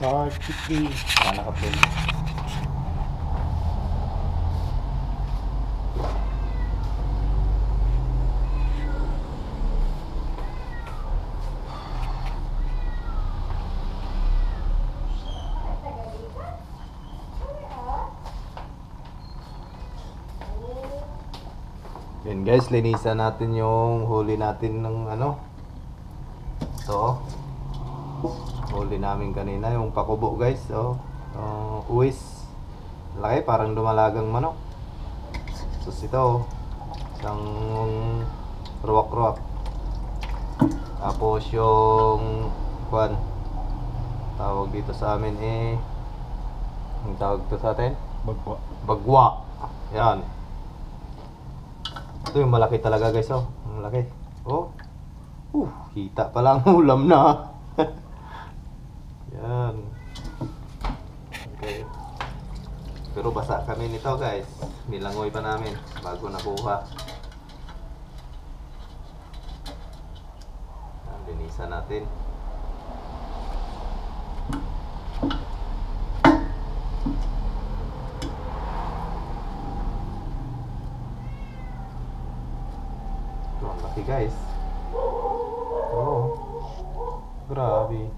Partiki. Naka-play. Yan guys, linisan natin yung huli natin ng ano. So, huli namin kanina yung pakubo guys. So, uwis. Laki, parang dumalagang manok. Tapos ito, isang ruwak-ruwak. Tapos yung kwan, tawag dito sa amin ang tawag to sa atin? Bagwa. Bagwa. Yan. Ito yung malaki talaga guys, oh. Malaki. Oh. Kita pa lang ulam na. Yan. Okay. Pero basa kami nito guys. Nilangoy pa namin bago nakuha. Yan, linisan natin. Ito ang laki guys. Oh. Grabe.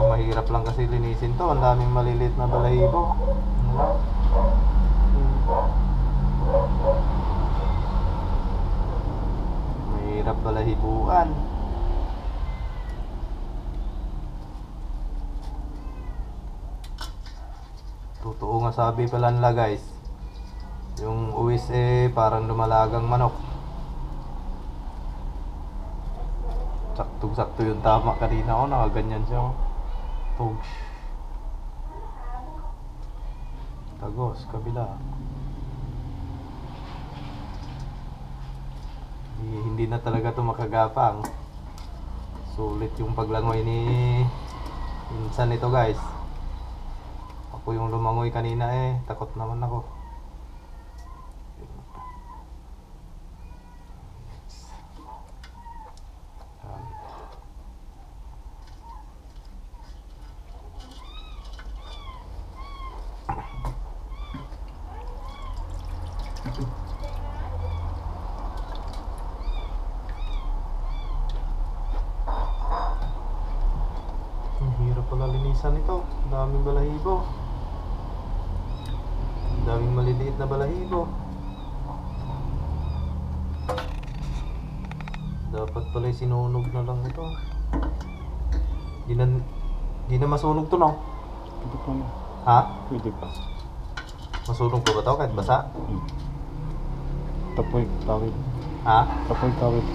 Mahirap lang kasi linisin to. Ang daming maliliit na balahibo. Mahirap balahibuan. Totoo nga sabi pala nila guys. Yung uwis parang lumalagang manok. Saktong-sakto yung tama kanina. Nakaganyan siya. Togs. Tagos, kabila. Hindi na talaga ito makagapang. Sulit yung paglangoy ni minsan ito guys. Ako yung lumangoy kanina takot naman ako. Ang hirap pala linisan ito. Daming balahibo. Daming maliliit na balahibo. Dapat pala sinunog na lang ito. Di na masunog to, no? Pwede pa na. Ha? Pwede pa. Masunog pa ba ito kahit basa? Tapoy, tawid. Ha? Tapoy, tawid.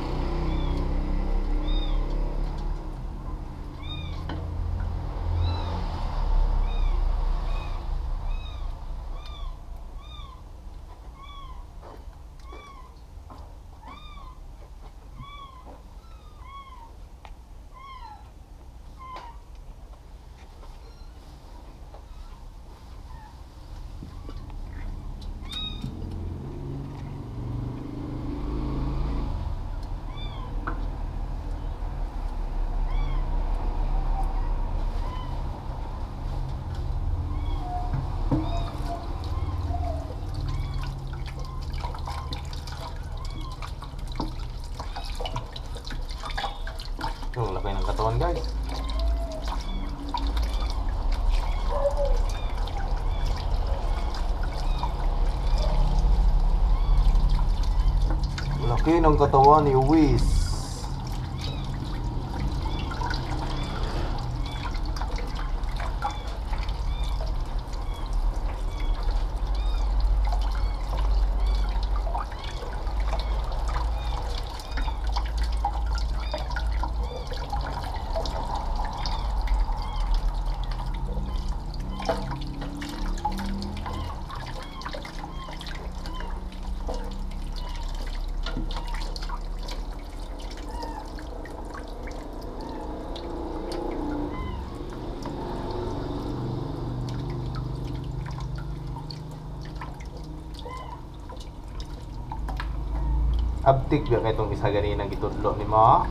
Ang laki ng katawan guys. Laki ng katawan ni Uwis. Abtik ba kay itong isa ganina gitudlo ni mo?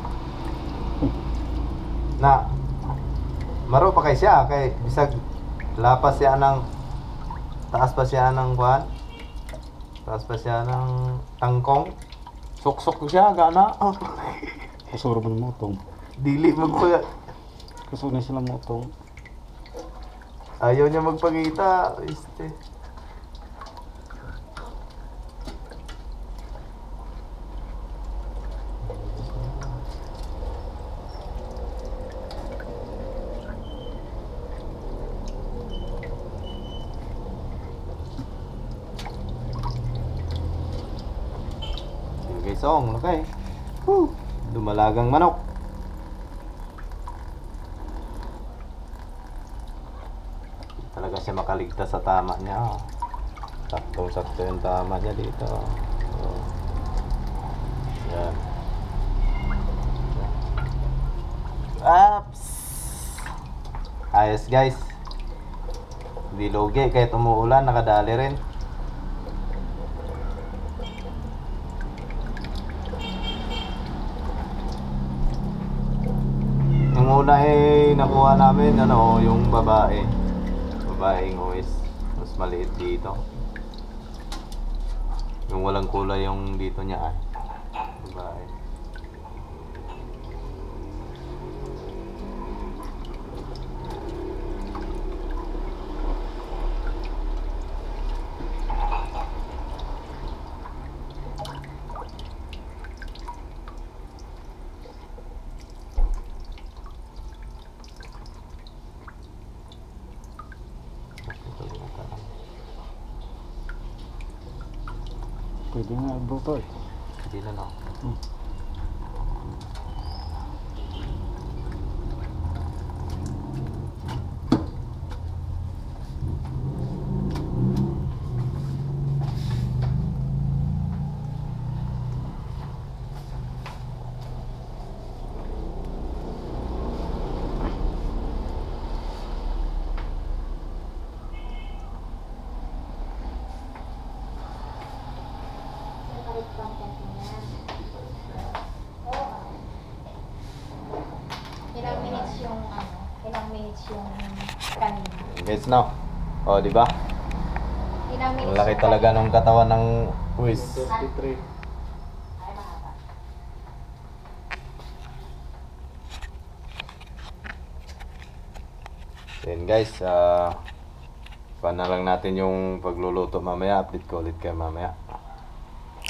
Na maro pa kay siya kay bisag lapas siya ng taas pa siya ng kuan. Taas pa siya ng tangkong. Sok-sok siya gana. Kasuro mo ng motong. Dili magpa Kasuro na sila motong. ayaw niya magpakita. Este. Okay, song, okay. Dumalagang manok. Talaga siya makaligtas sa tama niya. Oh. Saktong-sakto yung tama niya dito. Oh. Yan. Aps! Ayos guys. Hindi logi kahit umuulan, nakadali rin. Yung una nakuha namin yung babaeng OS, mas maliit dito. Yung walang kulay yung dito niya babae. Pwede nga bruto eh. Hindi na no. Ilang minutes yung kanina. Guys no. Oh, di ba? Ilang Ang minutes laki yung talaga kanina. ng katawan ng Wiz. 33. Ay, mahaba. Then guys, paano lang natin yung pagluluto mamaya. Update ko ulit kayo mamaya.